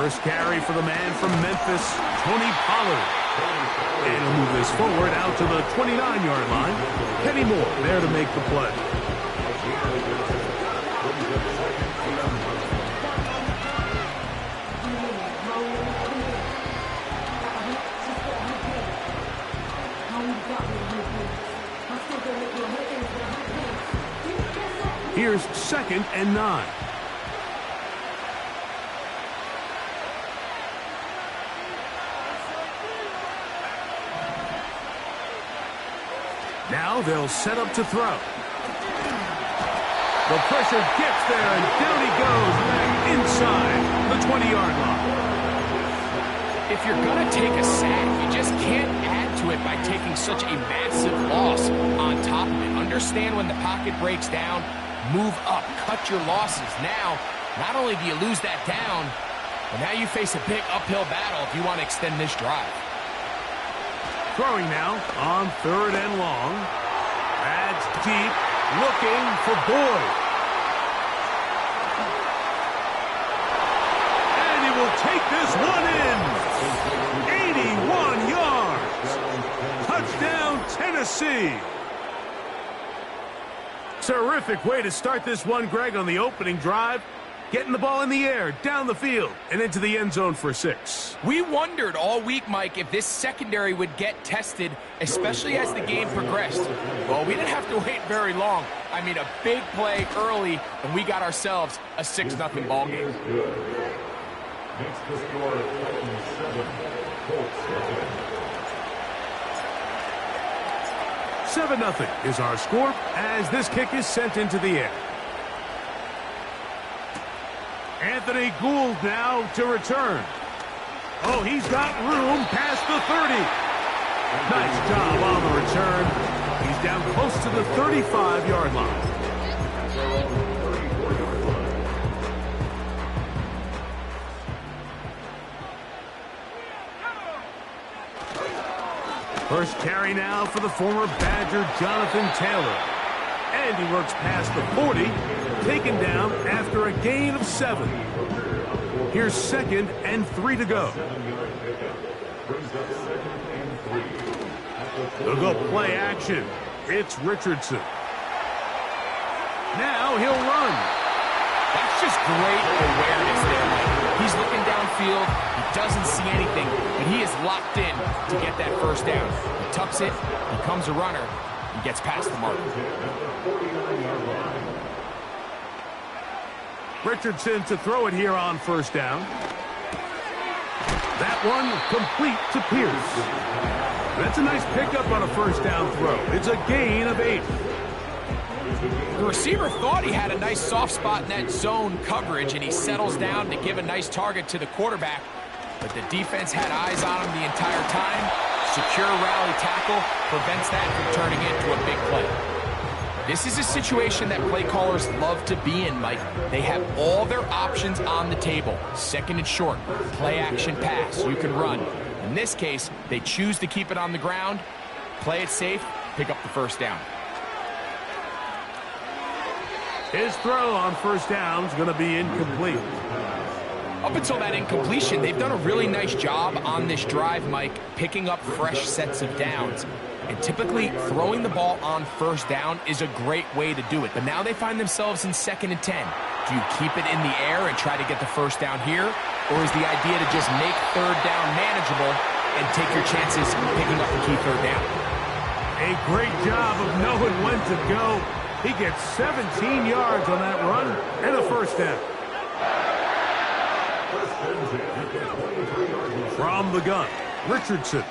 First carry for the man from Memphis, Tony Pollard. And he'll move this forward out to the 29-yard line. Kenny Moore there to make the play. Here's 2nd and 9. Now they'll set up to throw. The pressure gets there, and down he goes back inside the 20-yard line. If you're going to take a sack, you just can't add to it by taking such a massive loss on top of it. Understand when the pocket breaks down, move up, cut your losses. Now, not only do you lose that down, but now you face a big uphill battle if you want to extend this drive. Throwing now on 3rd and long. Adds deep, looking for Boyd. And he will take this one in. 81 yards. Touchdown, Tennessee. Terrific way to start this one, Greg, on the opening drive. Getting the ball in the air, down the field, and into the end zone for 6. We wondered all week, Mike, if this secondary would get tested, especially as the game progressed. Well, we didn't have to wait very long. I mean, a big play early, and we got ourselves a 6-0 ball game. Next to score, Titans 7, Colts 7-0 is our score as this kick is sent into the air. Anthony Gould now to return. Oh, he's got room past the 30. Nice job on the return. He's down close to the 35-yard line. First carry now for the former Badger, Jonathan Taylor. And he works past the 40, taken down after a gain of 7. Here's 2nd and 3 to go. They'll go play action. It's Richardson. Now he'll run. That's just great awareness there, Mike. He's looking downfield. He doesn't see anything, but he is locked in to get that first down. He tucks it, becomes a runner, and gets past the mark. Richardson to throw it here on first down. That one complete to Pierce. That's a nice pickup on a first down throw. It's a gain of 8. The receiver thought he had a nice soft spot in that zone coverage, and he settles down to give a nice target to the quarterback. But the defense had eyes on him the entire time. Secure rally tackle prevents that from turning into a big play. This is a situation that play callers love to be in, Mike. They have all their options on the table. 2nd and short, play action pass, you can run. In this case, they choose to keep it on the ground, play it safe, pick up the first down. His throw on first down is going to be incomplete. Up until that incompletion, they've done a really nice job on this drive, Mike, picking up fresh sets of downs. And typically, throwing the ball on first down is a great way to do it. But now they find themselves in 2nd and 10. Do you keep it in the air and try to get the first down here? Or is the idea to just make 3rd down manageable and take your chances picking up the key 3rd down? A great job of knowing when to go. He gets 17 yards on that run and a first down. From the gun, Richardson.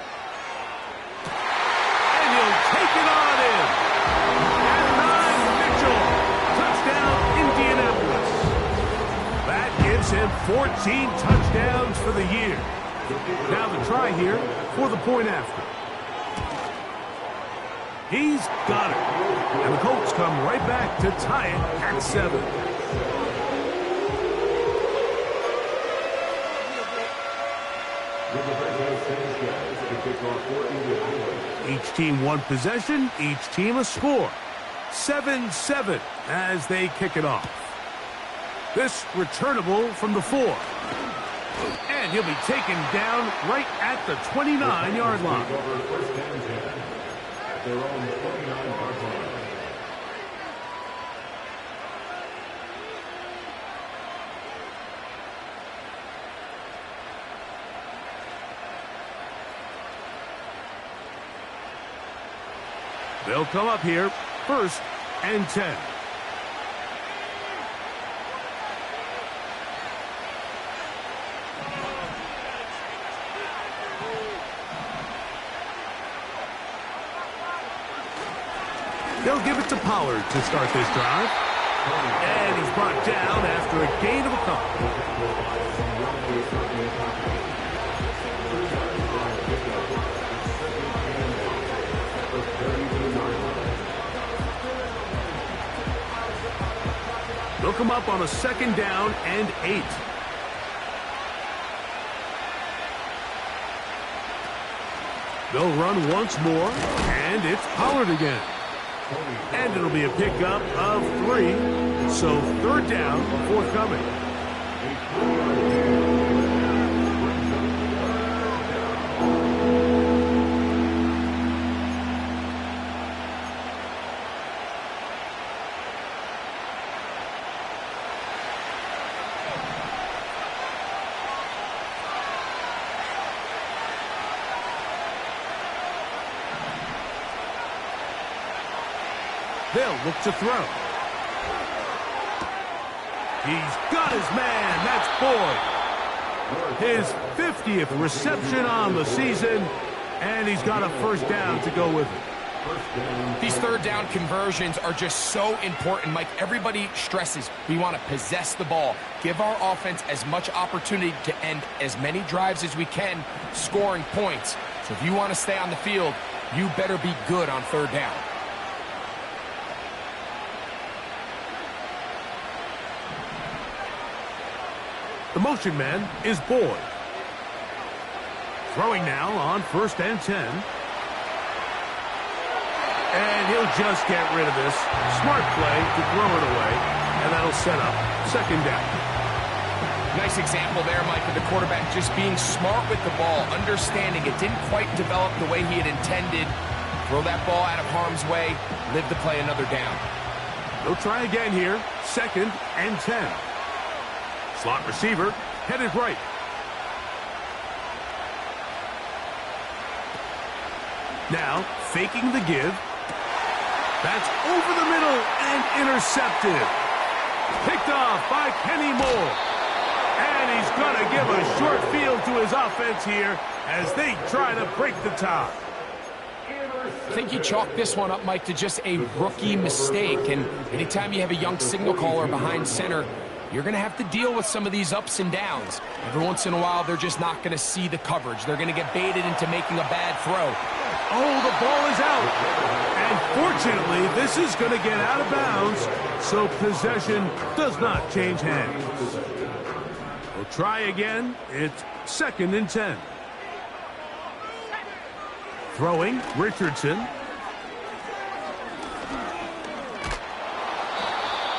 And he'll take it on in. At 9, Mitchell. Touchdown, Indianapolis. That gives him 14 touchdowns for the year. Now the try here for the point after. He's got it. And the Colts come right back to tie it at 7. Each team one possession, each team a score. 7-7 as they kick it off. This returnable from the 4. And he'll be taken down right at the 29-yard line. First and 10 at their own 29-yard line. They'll come up here, 1st and 10. They'll give it to Pollard to start this drive. And he's brought down after a gain of a couple. They'll come up on a 2nd down and 8. They'll run once more, and it's Pollard again. And it'll be a pickup of 3, so 3rd down forthcoming. They'll look to throw. He's got his man. That's Boyd. His 50th reception on the season, and he's got a 1st down to go with it. These 3rd down conversions are just so important, Mike. Everybody stresses we want to possess the ball, give our offense as much opportunity to end as many drives as we can, scoring points. So if you want to stay on the field, you better be good on 3rd down. The motion man is Boyd. Throwing now on 1st and 10. And he'll just get rid of this. Smart play to throw it away, and that'll set up 2nd down. Nice example there, Mike, of the quarterback just being smart with the ball, understanding it didn't quite develop the way he had intended. Throw that ball out of harm's way, live to play another down. They'll try again here, 2nd and 10. Slot receiver headed right. Now, faking the give. That's over the middle and intercepted. Picked off by Kenny Moore. And he's going to give a short field to his offense here as they try to break the tie. I think you chalk this one up, Mike, to just a rookie mistake. And anytime you have a young signal caller behind center, you're going to have to deal with some of these ups and downs. Every once in a while, they're just not going to see the coverage. They're going to get baited into making a bad throw. Oh, the ball is out. And fortunately, this is going to get out of bounds, so possession does not change hands. We'll try again. It's 2nd and 10. Throwing, Richardson.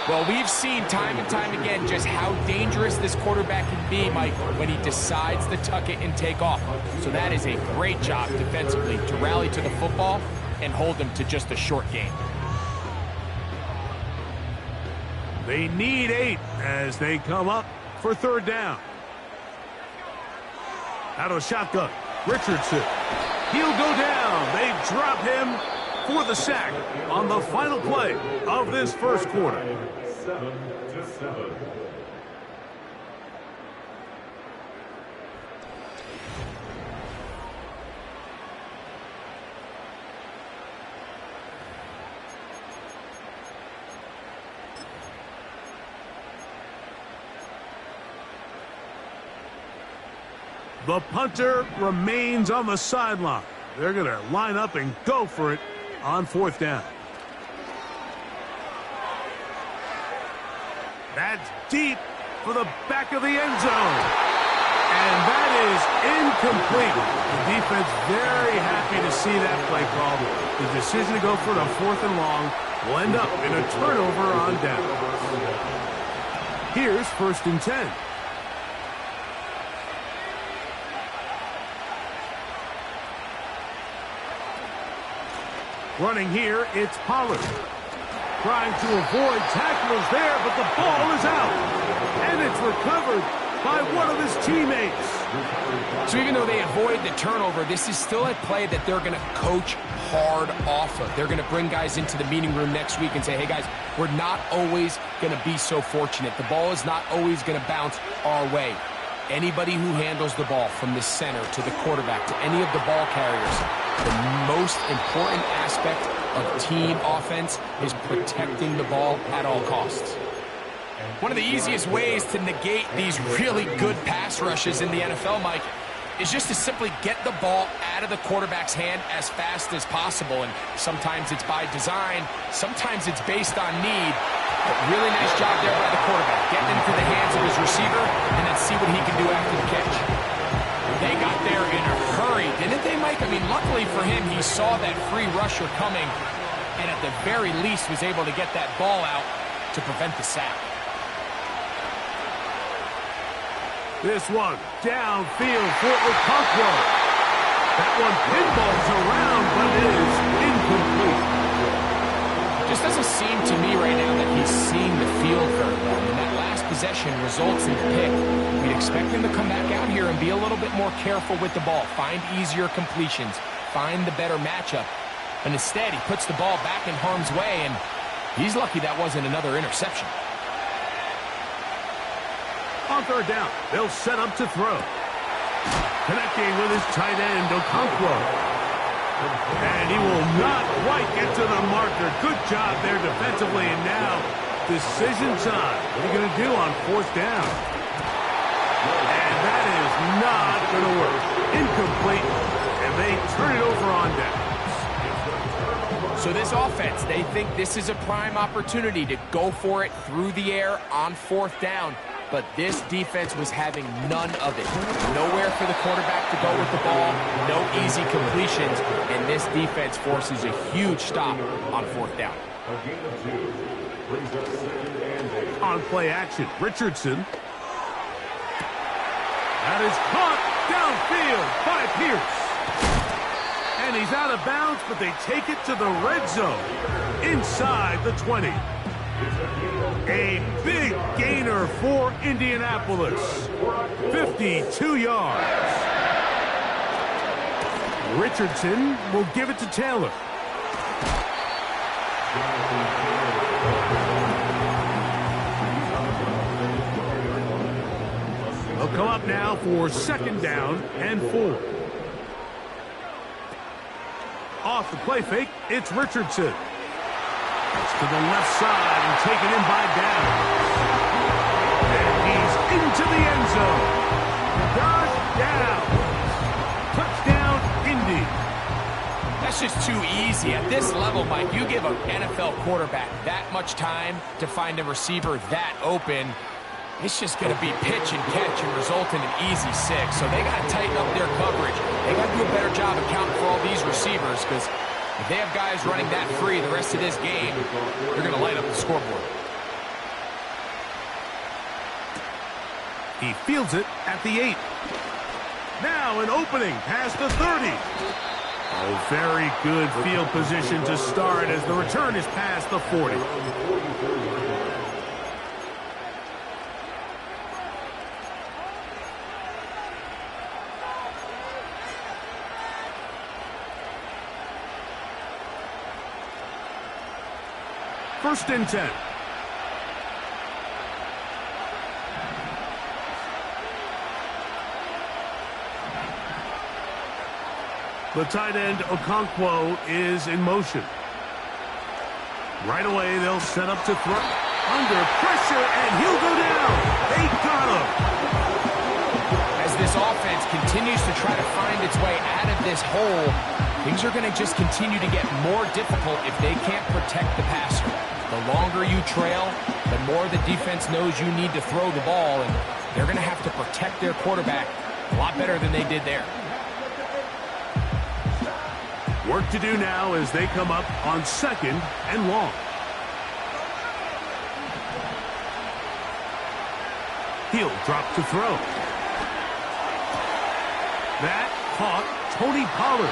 Well, we've seen time and time again just how dangerous this quarterback can be, Mike, when he decides to tuck it and take off. So that is a great job defensively to rally to the football and hold them to just a short gain. They need 8 as they come up for 3rd down. Out of a shotgun, Richardson. He'll go down. They drop him for the sack on the final play of this 1st quarter. 7-7. The punter remains on the sideline. They're going to line up and go for it on 4th down. That's deep for the back of the end zone. And that is incomplete. The defense very happy to see that play call. The decision to go for the 4th and long will end up in a turnover on down. Here's 1st and 10. Running here, it's Pollard. Trying to avoid tacklers there, but the ball is out. And it's recovered by one of his teammates. So even though they avoid the turnover, this is still a play that they're going to coach hard off of. They're going to bring guys into the meeting room next week and say, hey guys, we're not always going to be so fortunate. The ball is not always going to bounce our way. Anybody who handles the ball from the center to the quarterback to any of the ball carriers, the most important aspect of team offense is protecting the ball at all costs. One of the easiest ways to negate these really good pass rushes in the NFL, Mike, is just to simply get the ball out of the quarterback's hand as fast as possible. And sometimes it's by design, sometimes it's based on need. But really nice job there by the quarterback, getting into the hands of his receiver and then see what he can do after the catch. They got there in a hurry, didn't they, Mike? I mean, luckily for him, he saw that free rusher coming and at the very least was able to get that ball out to prevent the sack. This one downfield for Okonkwo. That one pinballs around, but is incomplete. Just doesn't seem to me right now that he's seeing the field very well. And that last possession results in the pick. We'd expect him to come back out here and be a little bit more careful with the ball, find easier completions, find the better matchup. And instead, he puts the ball back in harm's way, and he's lucky that wasn't another interception. On third down, they'll set up to throw. Connecting with his tight end, Okonkwo. And he will not quite get to the marker. Good job there defensively. And now, decision time. What are you going to do on fourth down? And that is not going to work. Incomplete. And they turn it over on down. So this offense, they think this is a prime opportunity to go for it through the air on fourth down. But this defense was having none of it. Nowhere for the quarterback to go with the ball, no easy completions, and this defense forces a huge stop on fourth down. On play action, Richardson. That is caught downfield by Pierce. And he's out of bounds, but they take it to the red zone inside the 20. A big gainer for Indianapolis. 52 yards. Richardson will give it to Taylor. They'll come up now for second down and 4. Off the play fake, it's Richardson. It's to the left side and taken in by Down. And he's into the end zone. Down. Touchdown, Indy. That's just too easy. At this level, Mike, you give an NFL quarterback that much time to find a receiver that open, it's just going to be pitch and catch and result in an easy 6. So they got to tighten up their coverage. They got to do a better job accounting for all these receivers because if they have guys running that free the rest of this game, they're going to light up the scoreboard. He fields it at the 8. Now an opening past the 30. Oh, very good field position to start as the return is past the 40. First and 10. The tight end, Okonkwo, is in motion. Right away, they'll set up to throw. Under pressure, and he'll go down. They got him. As this offense continues to try to find its way out of this hole, things are going to just continue to get more difficult if they can't protect the passer. The longer you trail, the more the defense knows you need to throw the ball, and they're going to have to protect their quarterback a lot better than they did there. Work to do now as they come up on second and long. He'll drop to throw. That caught Tony Pollard.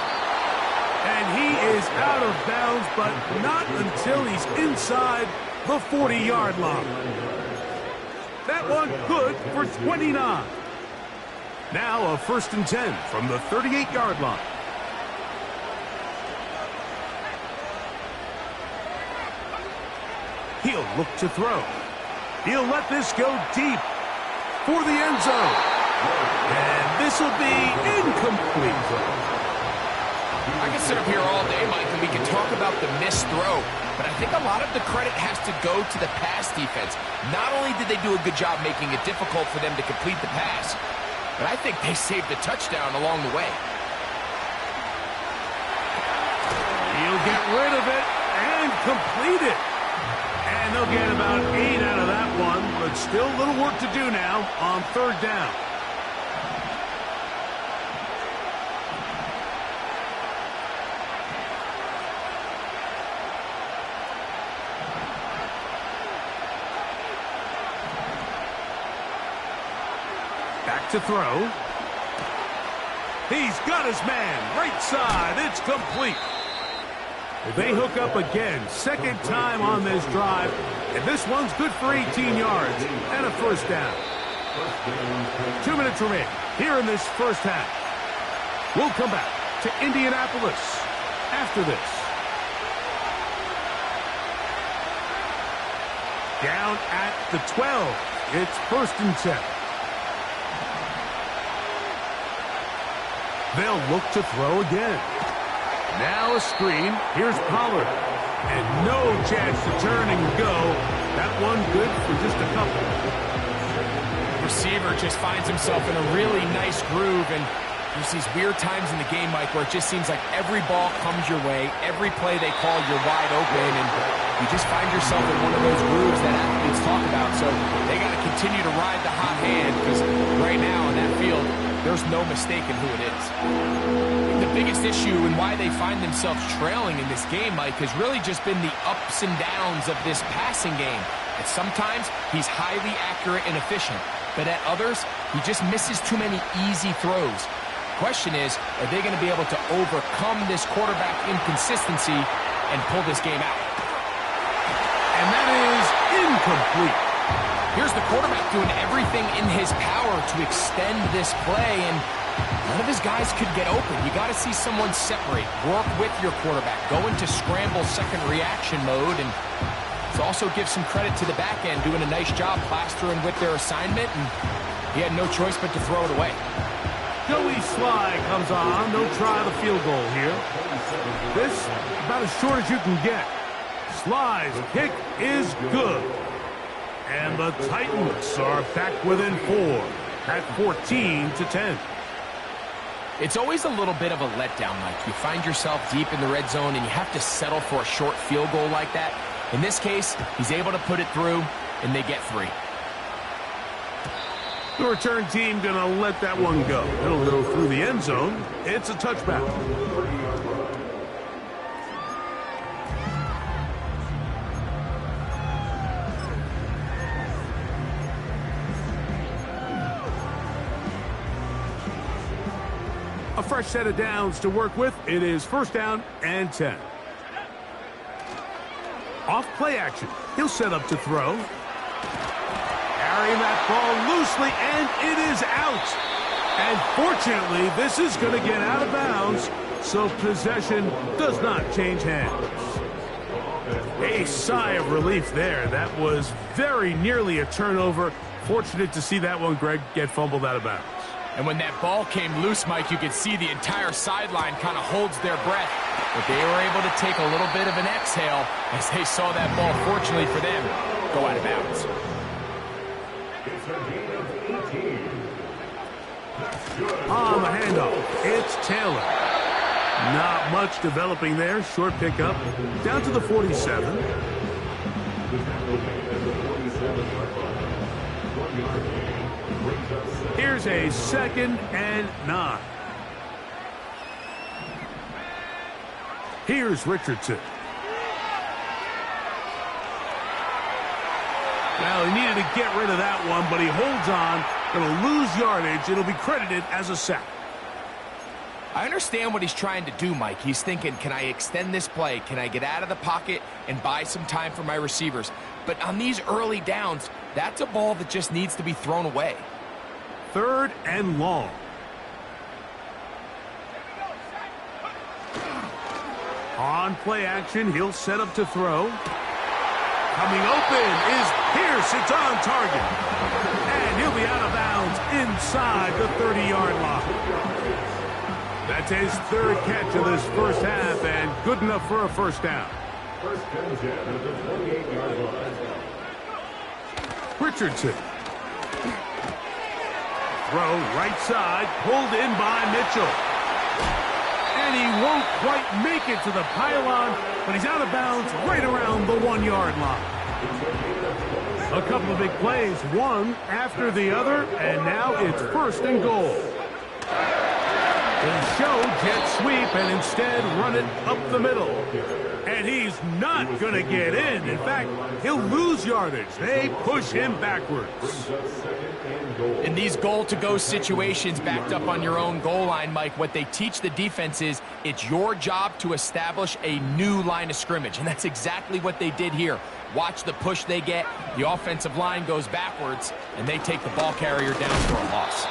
And he is out of bounds, but not until he's inside the 40-yard line. That one good for 29. Now a 1st and 10 from the 38-yard line. He'll look to throw. He'll let this go deep for the end zone. And this will be incomplete. I can sit up here all day, Mike, and we can talk about the missed throw, but I think a lot of the credit has to go to the pass defense. Not only did they do a good job making it difficult for them to complete the pass, but I think they saved the touchdown along the way. He'll get rid of it and complete it. And they'll get about 8 out of that one, but still a little work to do now on 3rd down. Back to throw. He's got his man. Right side. It's complete. They hook up again. 2nd time on this drive. And this one's good for 18 yards and a 1st down. 2 minutes remaining here in this 1st half. We'll come back to Indianapolis after this. Down at the 12. It's 1st and 10. They'll look to throw again. Now a screen. Here's Pollard. And no chance to turn and go. That one good for just a couple. Receiver just finds himself in a really nice groove, and there's these weird times in the game, Mike, where it just seems like every ball comes your way, every play they call, you're wide open, and you just find yourself in one of those grooves that athletes talk about. So they got to continue to ride the hot hand, because right now in that field, there's no mistaking who it is. The biggest issue and why they find themselves trailing in this game, Mike, has really just been the ups and downs of this passing game. And sometimes he's highly accurate and efficient, but at others, he just misses too many easy throws. Question is, are they going to be able to overcome this quarterback inconsistency and pull this game out? And that is incomplete. Here's the quarterback doing everything in his power to extend this play, and none of his guys could get open. You got to see someone separate, work with your quarterback, go into scramble second reaction mode, and also give some credit to the back end, doing a nice job plastering with their assignment, and he had no choice but to throw it away. Joey Sly comes on. They'll try the field goal here. This about as short as you can get. Sly's kick is good. And the Titans are back within 4 at 14-10. It's always a little bit of a letdown, Mike. You find yourself deep in the red zone and you have to settle for a short field goal like that. In this case, he's able to put it through, and they get 3. The return team going to let that one go. It'll go through the end zone. It's a touchback. A fresh set of downs to work with. It is 1st down and 10. Off play action. He'll set up to throw. Carrying that ball loosely, and it is out. And fortunately, this is going to get out of bounds, so possession does not change hands. A sigh of relief there. That was very nearly a turnover. Fortunate to see that one, Greg, get fumbled out of bounds. And when that ball came loose, Mike, you could see the entire sideline kind of holds their breath. But they were able to take a little bit of an exhale as they saw that ball, fortunately for them, go out of bounds. On the handoff, it's Taylor. Not much developing there. Short pickup. Down to the 47. Here's a 2nd and 9. Here's Richardson. Well, he needed to get rid of that one, but he holds on. Going to lose yardage. It'll be credited as a sack. I understand what he's trying to do, Mike. He's thinking, can I extend this play? Can I get out of the pocket and buy some time for my receivers? But on these early downs, that's a ball that just needs to be thrown away. 3rd and long. On play action, he'll set up to throw. Coming open is Pierce. It's on target. And he'll be out of bounds inside the 30-yard line. That's his 3rd catch of this first half and good enough for a first down. First down at the 28-yard line. Richardson. Throw right side, pulled in by Mitchell. And he won't quite make it to the pylon, but he's out of bounds right around the 1-yard line. A couple of big plays, one after the other, and now it's 1st and goal. They show jet sweep and instead run it up the middle. And he's not going to get in. In fact, he'll lose yardage. They push him backwards. In these goal-to-go situations backed up on your own goal line, Mike, what they teach the defense is it's your job to establish a new line of scrimmage, and that's exactly what they did here. Watch the push they get. The offensive line goes backwards, and they take the ball carrier down for a loss.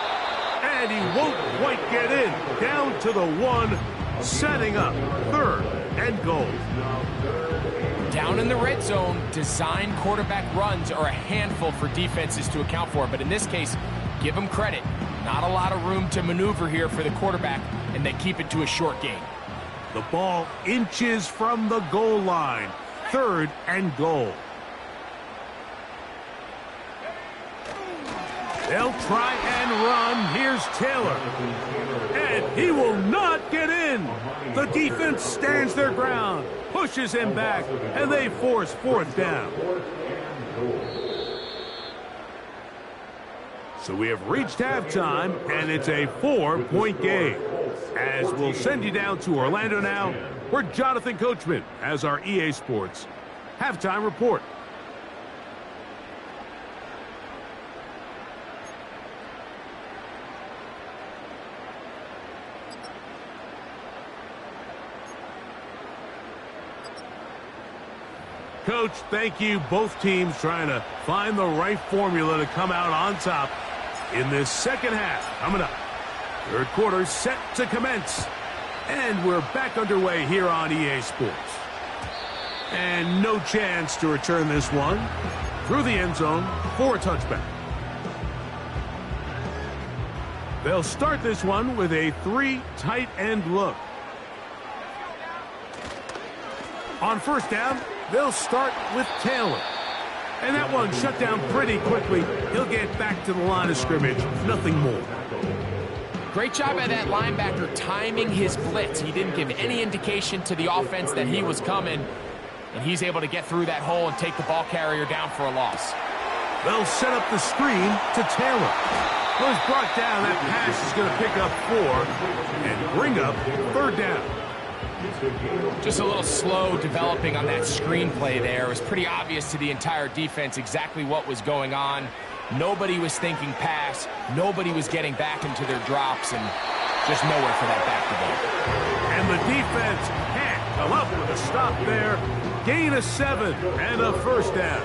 And he won't quite get in. Down to the 1, setting up 3rd and goal. Down in the red zone, design quarterback runs are a handful for defenses to account for. But in this case, give them credit. Not a lot of room to maneuver here for the quarterback, and they keep it to a short gain. The ball inches from the goal line. 3rd and goal. They'll try and run. Here's Taylor. And he will not get in. The defense stands their ground, pushes him back, and they force 4th down. So we have reached halftime, and it's a 4-point game. As we'll send you down to Orlando now, where Jonathan Coachman has our EA Sports halftime report. Coach, thank you. Both teams trying to find the right formula to come out on top in this second half. Coming up, 3rd quarter set to commence. And we're back underway here on EA Sports. And no chance to return this one through the end zone for a touchback. They'll start this one with a 3 tight end look. On 1st down, they'll start with Taylor. And that one shut down pretty quickly. He'll get back to the line of scrimmage. Nothing more. Great job by that linebacker timing his blitz. He didn't give any indication to the offense that he was coming. And he's able to get through that hole and take the ball carrier down for a loss. They'll set up the screen to Taylor. Well, he's brought down. That pass is going to pick up 4 and bring up 3rd down. Just a little slow developing on that screenplay there. It was pretty obvious to the entire defense exactly what was going on. Nobody was thinking pass. Nobody was getting back into their drops, and just nowhere for that back to go. And the defense can't come up with a stop there. Gain of 7 and a 1st down.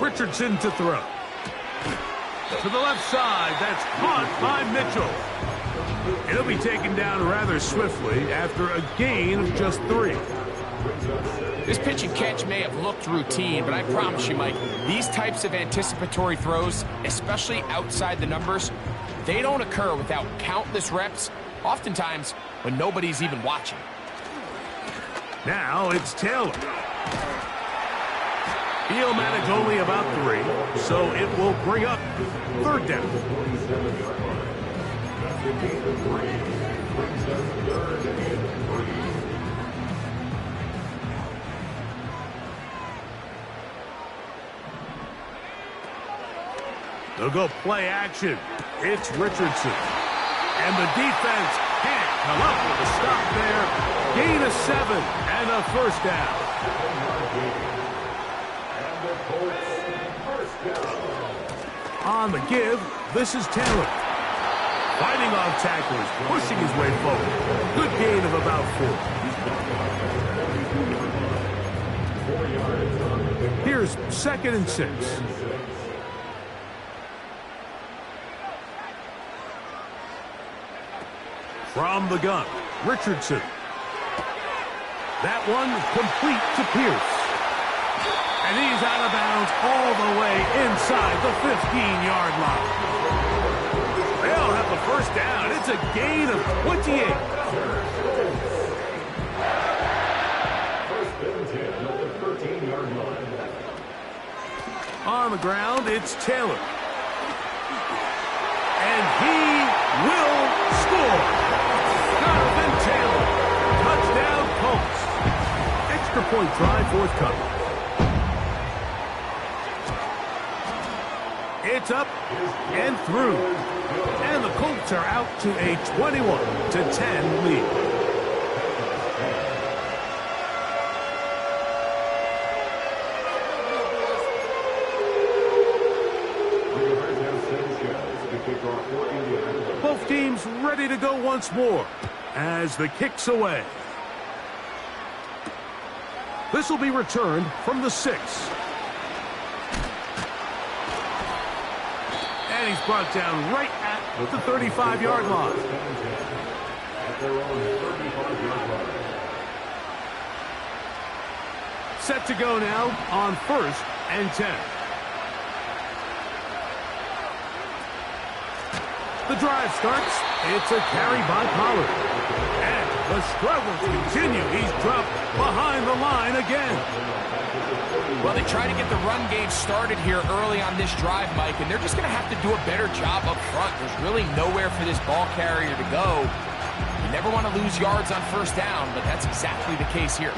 Richardson to throw. To the left side, that's caught by Mitchell. He'll be taken down rather swiftly after a gain of just 3. This pitch and catch may have looked routine, but I promise you, Mike, these types of anticipatory throws, especially outside the numbers, they don't occur without countless reps, oftentimes when nobody's even watching. Now it's Taylor. He'll manage only about 3, so it will bring up 3rd down. They'll go play action. It's Richardson. And the defense can't come up with a stop there. Gain of 7 and a 1st down. On the give, this is Taylor. Fighting off tacklers, pushing his way forward. Good gain of about 4. Here's 2nd and 6. From the gun, Richardson. That one complete to Pierce. And he's out of bounds all the way inside the 15-yard line. They'll have the first down. It's a gain of 28. First and 10 at the 13-yard line. On the ground, it's Taylor. And he will score. Jonathan Taylor. Touchdown, Colts. Extra point try forthcoming. It's up and through. And the Colts are out to a 21-10 lead. Both teams ready to go once more as the kick's away. This will be returned from the 6. And he's brought down right at the 35-yard line. Set to go now on 1st and 10. The drive starts. It's a carry by Pollard. And the struggles continue. He's dropped behind the line again. Well, they try to get the run game started here early on this drive, Mike, and they're just going to have to do a better job up front. There's really nowhere for this ball carrier to go. You never want to lose yards on 1st down, but that's exactly the case here.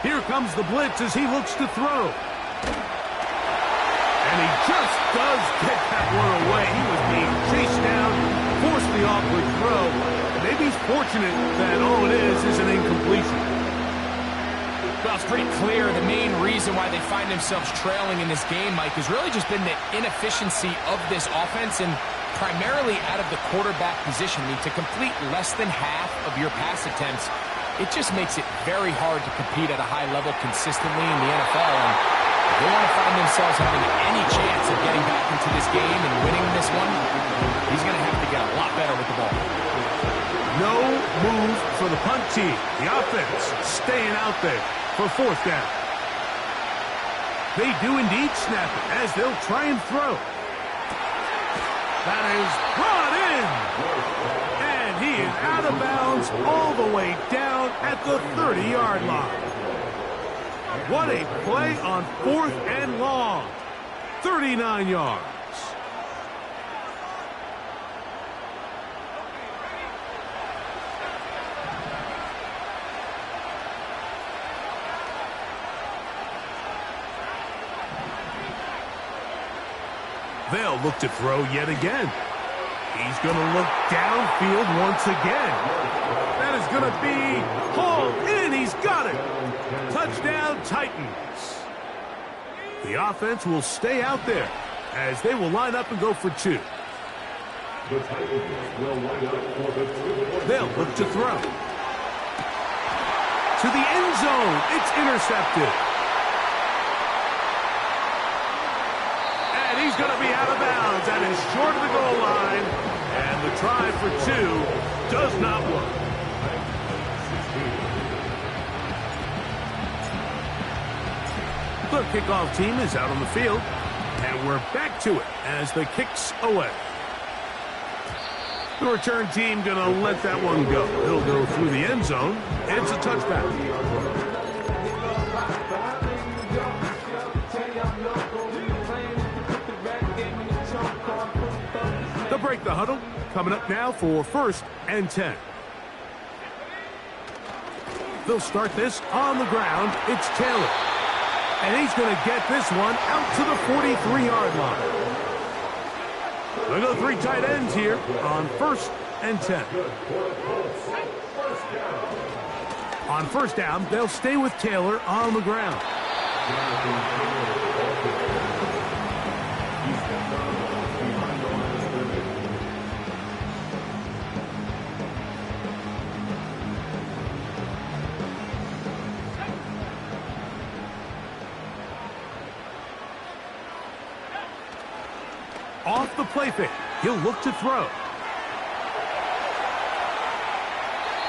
Here comes the blitz as he looks to throw. And he just does get that one away. He was being chased down, forced the awkward throw. Maybe he's fortunate that all it is an incompletion. Well, it's pretty clear the main reason why they find themselves trailing in this game, Mike, has really just been the inefficiency of this offense and primarily out of the quarterback position. I mean, to complete less than half of your pass attempts, it just makes it very hard to compete at a high level consistently in the NFL. And if they want to find themselves having any chance of getting back into this game and winning this one, he's going to have to get a lot better with the ball. No move for the punt team. The offense staying out there for 4th down. They do indeed snap it as they'll try and throw. That is brought in. And he is out of bounds all the way down at the 30-yard line. What a play on 4th and long. 39 yards. They'll look to throw yet again. He's going to look downfield once again. That is going to be hauled in. He's got it. Touchdown, Titans. The offense will stay out there as they will line up and go for 2. They'll look to throw. To the end zone. It's intercepted. And he's going to be out of bounds. That is short of the goal line. And the try for 2 does not work. The kickoff team is out on the field. And we're back to it as the kick's away. The return team going to let that one go. He'll go through the end zone. It's a touchback. They'll break the huddle. Coming up now for 1st and 10. They'll start this on the ground. It's Taylor. And he's going to get this one out to the 43-yard line. They go 3 tight ends here on 1st and 10. On 1st down, they'll stay with Taylor on the ground. Off the play fake, he'll look to throw.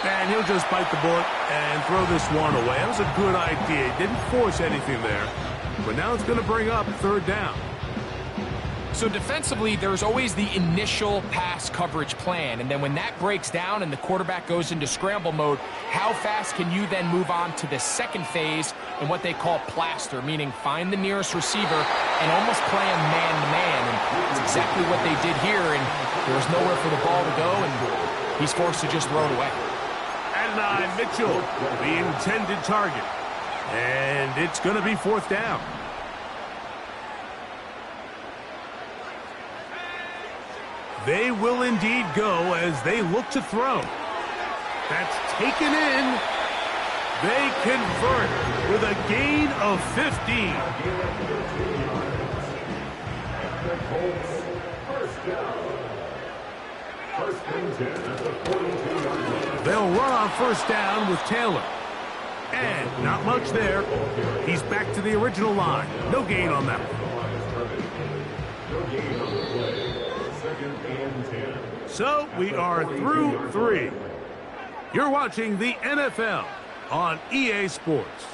And he'll just bite the bullet and throw this one away. That was a good idea. He didn't force anything there. But now it's going to bring up 3rd down. So defensively, there's always the initial pass coverage plan. And then when that breaks down and the quarterback goes into scramble mode, how fast can you then move on to the second phase in what they call plaster, meaning find the nearest receiver and almost play him man-to-man. And it's exactly what they did here. And there was nowhere for the ball to go, and he's forced to just throw it away. And Mitchell, the intended target. And it's going to be 4th down. They will indeed go as they look to throw. That's taken in. They convert with a gain of 15. They'll run on 1st down with Taylor. And not much there. He's back to the original line. No gain on that one. So we are through 3. You're watching the NFL on EA Sports.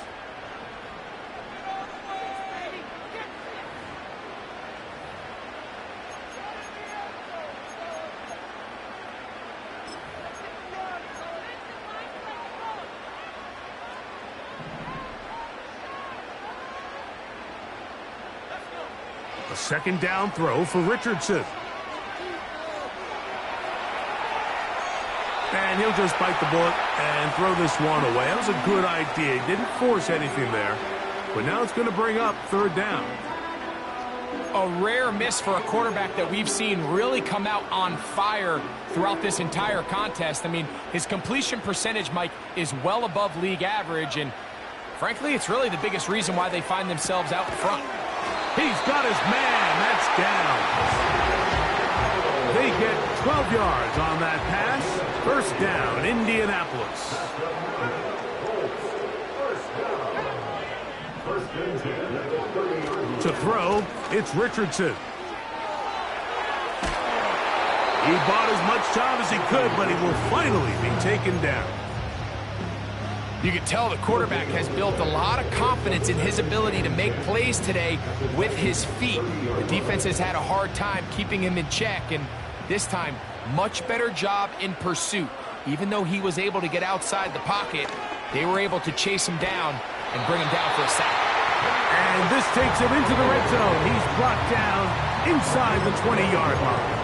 A 2nd down throw for Richardson. And he'll just bite the bullet and throw this one away. That was a good idea. He didn't force anything there. But now it's going to bring up 3rd down. A rare miss for a quarterback that we've seen really come out on fire throughout this entire contest. I mean, his completion percentage, Mike, is well above league average. And frankly, it's really the biggest reason why they find themselves out in front. He's got his man. That's down. They get 12 yards on that pass. 1st down, Indianapolis. To throw, it's Richardson. He bought as much time as he could, but he will finally be taken down. You can tell the quarterback has built a lot of confidence in his ability to make plays today with his feet. The defense has had a hard time keeping him in check, and this time, much better job in pursuit. Even though he was able to get outside the pocket, they were able to chase him down and bring him down for a sack. And this takes him into the red zone. He's brought down inside the 20-yard line.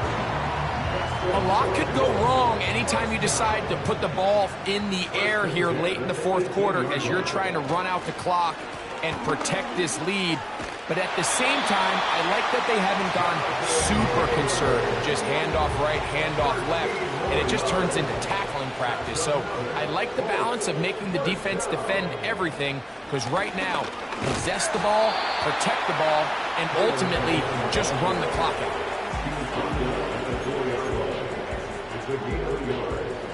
A lot could go wrong anytime you decide to put the ball in the air here late in the 4th quarter as you're trying to run out the clock and protect this lead. But at the same time, I like that they haven't gone super conservative. Just handoff right, handoff left, and it just turns into tackling practice. So I like the balance of making the defense defend everything, because right now, possess the ball, protect the ball, and ultimately just run the clock out.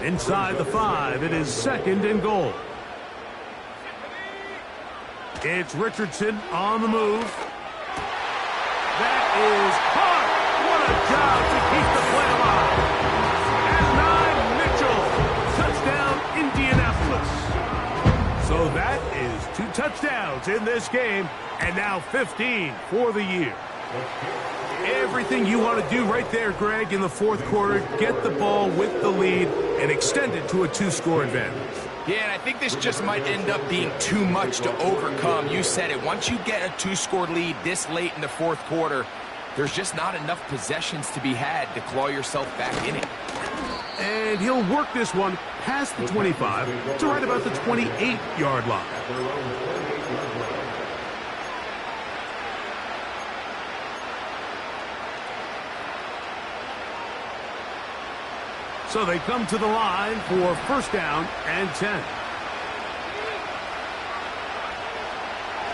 Inside the 5, it is 2nd and goal. It's Richardson on the move. That is caught. What a job to keep the play alive. And 9 Mitchell. Touchdown, Indianapolis. So that is 2 touchdowns in this game, and now 15 for the year. Everything you want to do right there, Greg, in the 4th quarter, get the ball with the lead and extend it to a 2-score advantage. Yeah, and I think this just might end up being too much to overcome. You said it. Once you get a 2-score lead this late in the 4th quarter, there's just not enough possessions to be had to claw yourself back in it. And he'll work this one past the 25 to right about the 28-yard line. So they come to the line for first down and 10.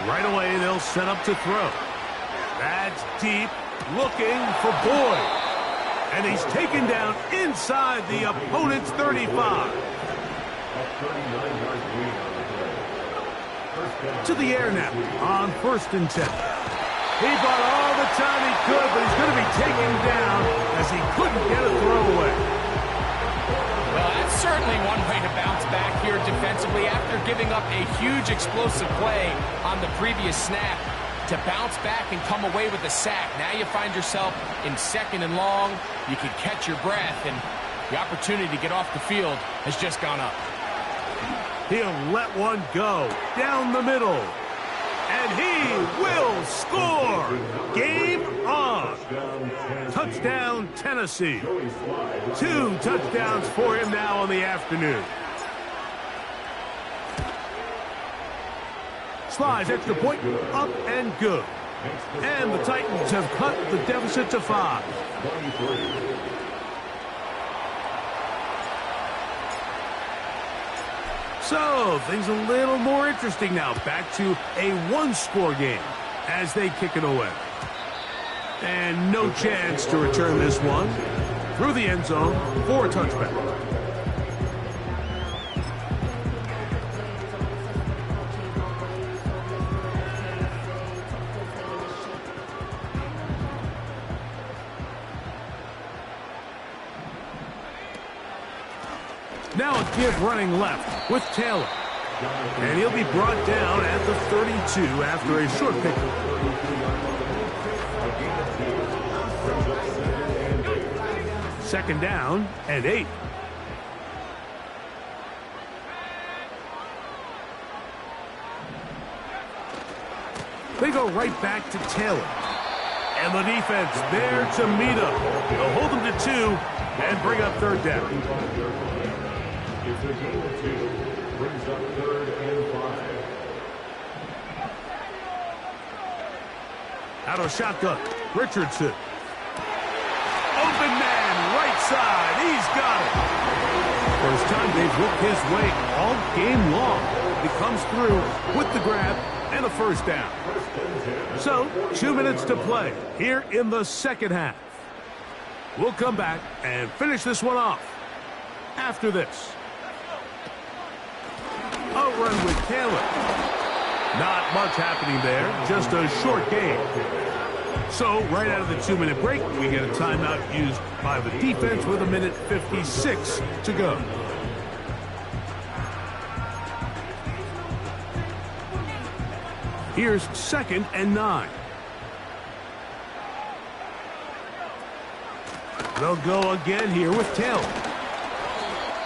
Right away, they'll set up to throw. That's deep, looking for Boyd. And he's taken down inside the opponent's 35. To the air now on first and 10. He bought all the time he could, but he's going to be taken down as he couldn't get a throw away. Well, that's certainly one way to bounce back here defensively after giving up a huge explosive play on the previous snap. To bounce back and come away with a sack. Now you find yourself in second and long. You can catch your breath, and the opportunity to get off the field has just gone up. He'll let one go down the middle. And he will score. Game on. Touchdown, Tennessee. 2 touchdowns for him now on the afternoon. Slides, extra point, up and good. And the Titans have cut the deficit to 5. So, things a little more interesting now. Back to a one-score game as they kick it away. And no chance to return this one. Through the end zone for a touchback. Now a give running left with Taylor. And he'll be brought down at the 32 after a short pickup. Second down and 8. They go right back to Taylor. And the defense there to meet him. They'll hold him to 2 and bring up third down. It's a gain of 2. Brings up third and 5. Out of shotgun, Richardson. Open man, right side. He's got it. First time they've looked his way all game long. He comes through with the grab and a first down. So, 2 minutes to play here in the second half. We'll come back and finish this one off after this. A run with Taylor. Not much happening there, just a short game. So, right out of the 2-minute break, we get a timeout used by the defense with 1:56 to go. Here's second and 9. They'll go again here with Taylor.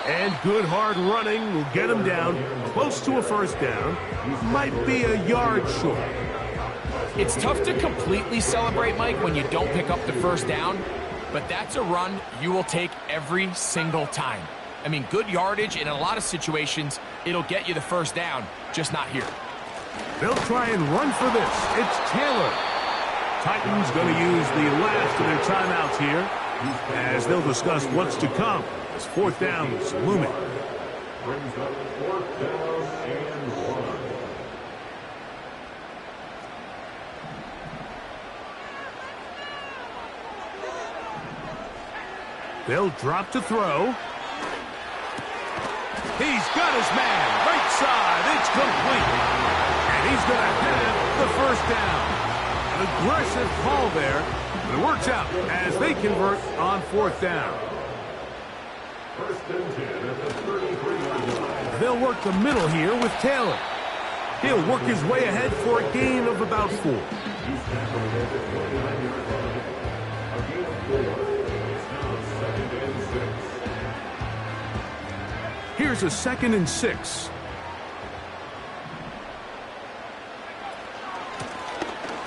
And good hard running will get him down close to a first down. Might be a yard short. It's tough to completely celebrate, Mike, when you don't pick up the first down, but that's a run you will take every single time. I mean, good yardage, and in a lot of situations, it'll get you the first down, just not here. They'll try and run for this. It's Taylor. Titans going to use the last of their timeouts here as they'll discuss what's to come. As fourth down is looming. Brings up fourth down and 1. They'll drop to throw. He's got his man. Right side. It's complete. And he's going to have the first down. An aggressive call there. But it works out as they convert on fourth down. First and 10 at the 33-yard line. They'll work the middle here with Taylor. He'll work his way ahead for a gain of about 4. A gain of 4. It's now second and 6. Here's a second and 6.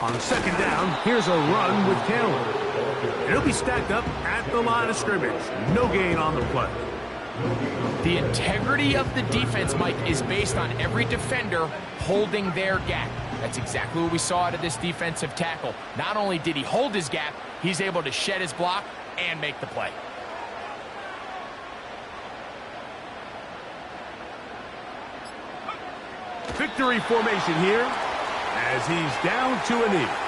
On second down, here's a run with Taylor. It'll be stacked up at the line of scrimmage. No gain on the play. The integrity of the defense, Mike, is based on every defender holding their gap. That's exactly what we saw out of this defensive tackle. Not only did he hold his gap, he's able to shed his block and make the play. Victory formation here as he's down to a knee.